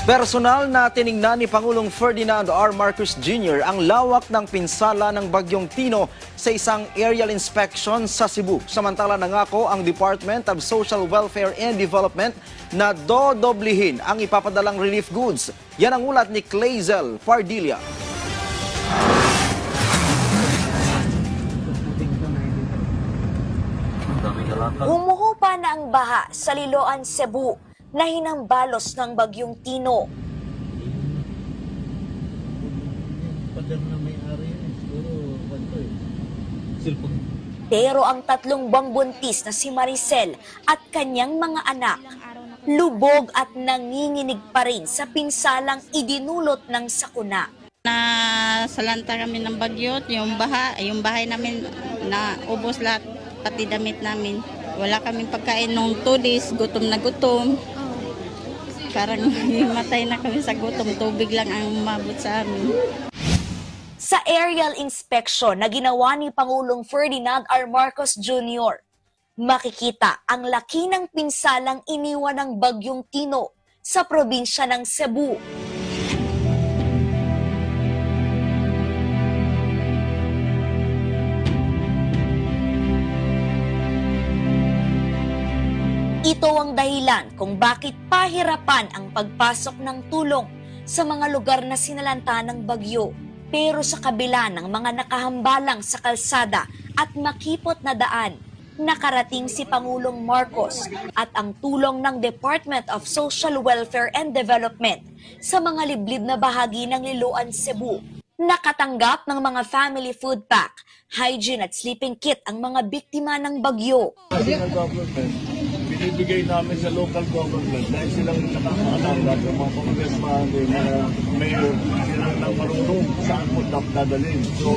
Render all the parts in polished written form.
Personal na tiningnan ni Pangulong Ferdinand R. Marcos Jr. ang lawak ng pinsala ng Bagyong Tino sa isang aerial inspection sa Cebu. Samantala nangako ang Department of Social Welfare and Development na dodoblihin ang ipapadalang relief goods. Yan ang ulat ni Clazel Pardilla. Humuhupa na ang baha sa Liloan, Cebu na hinambalos ng Bagyong Tino. Pero ang 3 buwang buntis na si Maricel at kanyang mga anak, lubog at nanginginig pa rin sa pinsalang idinulot ng sakuna. Nasalanta kami ng bagyo, yung bahay namin na ubos lahat, pati damit namin. Wala kaming pagkain nung 2 days, gutom na gutom. Parang matay na kami sa gutom, tubig lang ang umabot sa amin. Sa aerial inspection na ginawa ni Pangulong Ferdinand R. Marcos Jr., makikita ang laki ng pinsalang iniwan ng Bagyong Tino sa probinsya ng Cebu. Ito ang dahilan kung bakit pahirapan ang pagpasok ng tulong sa mga lugar na sinalanta ng bagyo. Pero sa kabila ng mga nakahambalang sa kalsada at makipot na daan, nakarating si Pangulong Marcos at ang tulong ng Department of Social Welfare and Development sa mga liblib na bahagi ng Liloan, Cebu. Nakatanggap ng mga family food pack, hygiene at sleeping kit ang mga biktima ng bagyo. Binibigay namin sa local government dahil silang nakakaalam lahat ng mga congressman, mga mayor, silang nang marunong saan mo dadalhin. So,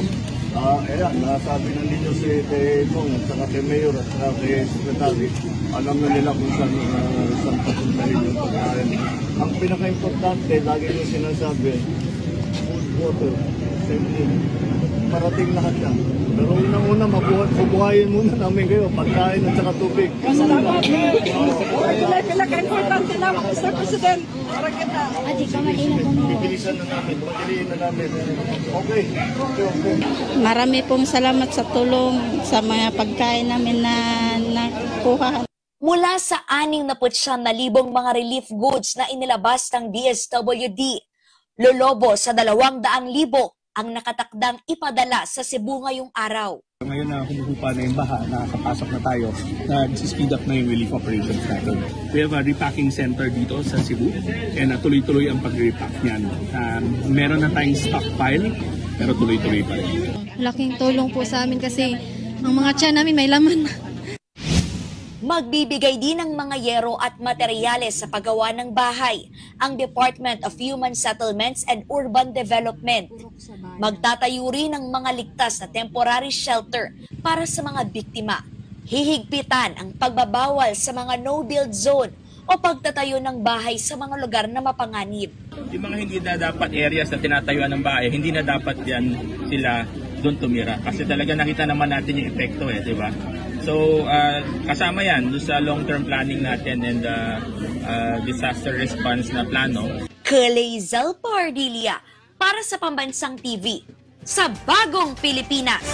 nasabi na ninyo si Tong at saka kay mayor at saka kay secretary, alam na nila kung saan papuntahin yung pagkain. Ang pinaka-importante, lagi yung sinasabi, food, water, safety. Parating lahat yan. Pero unang-una, mabuhayin muna namin kayo, pagkain at saka tubig. Salamat. Pinaka-importante na, Mr. President. Para kita. Pipilisan na namin, pagkiliin na namin. Okay. Marami pong salamat sa tulong sa mga pagkain namin na nakuha. Mula sa 69,000 mga relief goods na inilabas ng DSWD, lolobo sa 200,000 ang nakatakdang ipadala sa Cebu ngayong araw. Ngayon na humuhupa na yung baha, nakakapasok na tayo, nag-speed up na yung relief operations natin. We have a repacking center dito sa Cebu and tuloy-tuloy ang pag-repack niyan. Meron na tayong stockpile, pero tuloy-tuloy pa rin. Laking tulong po sa amin kasi ang mga tiyan namin may laman. Magbibigay din ng mga yero at materyales sa paggawa ng bahay ang Department of Human Settlements and Urban Development. Magtatayo rin ng mga ligtas na temporary shelter para sa mga biktima. Hihigpitan ang pagbabawal sa mga no-build zone o pagtatayo ng bahay sa mga lugar na mapanganib. Yung mga hindi na dapat areas na tinatayuan ng bahay, hindi na dapat yan sila doon tumira. Kasi talaga nakita naman natin yung epekto di ba? So, kasama yan doon sa long-term planning natin and disaster response na plano. Clazel Pardilla para sa Pambansang TV sa Bagong Pilipinas.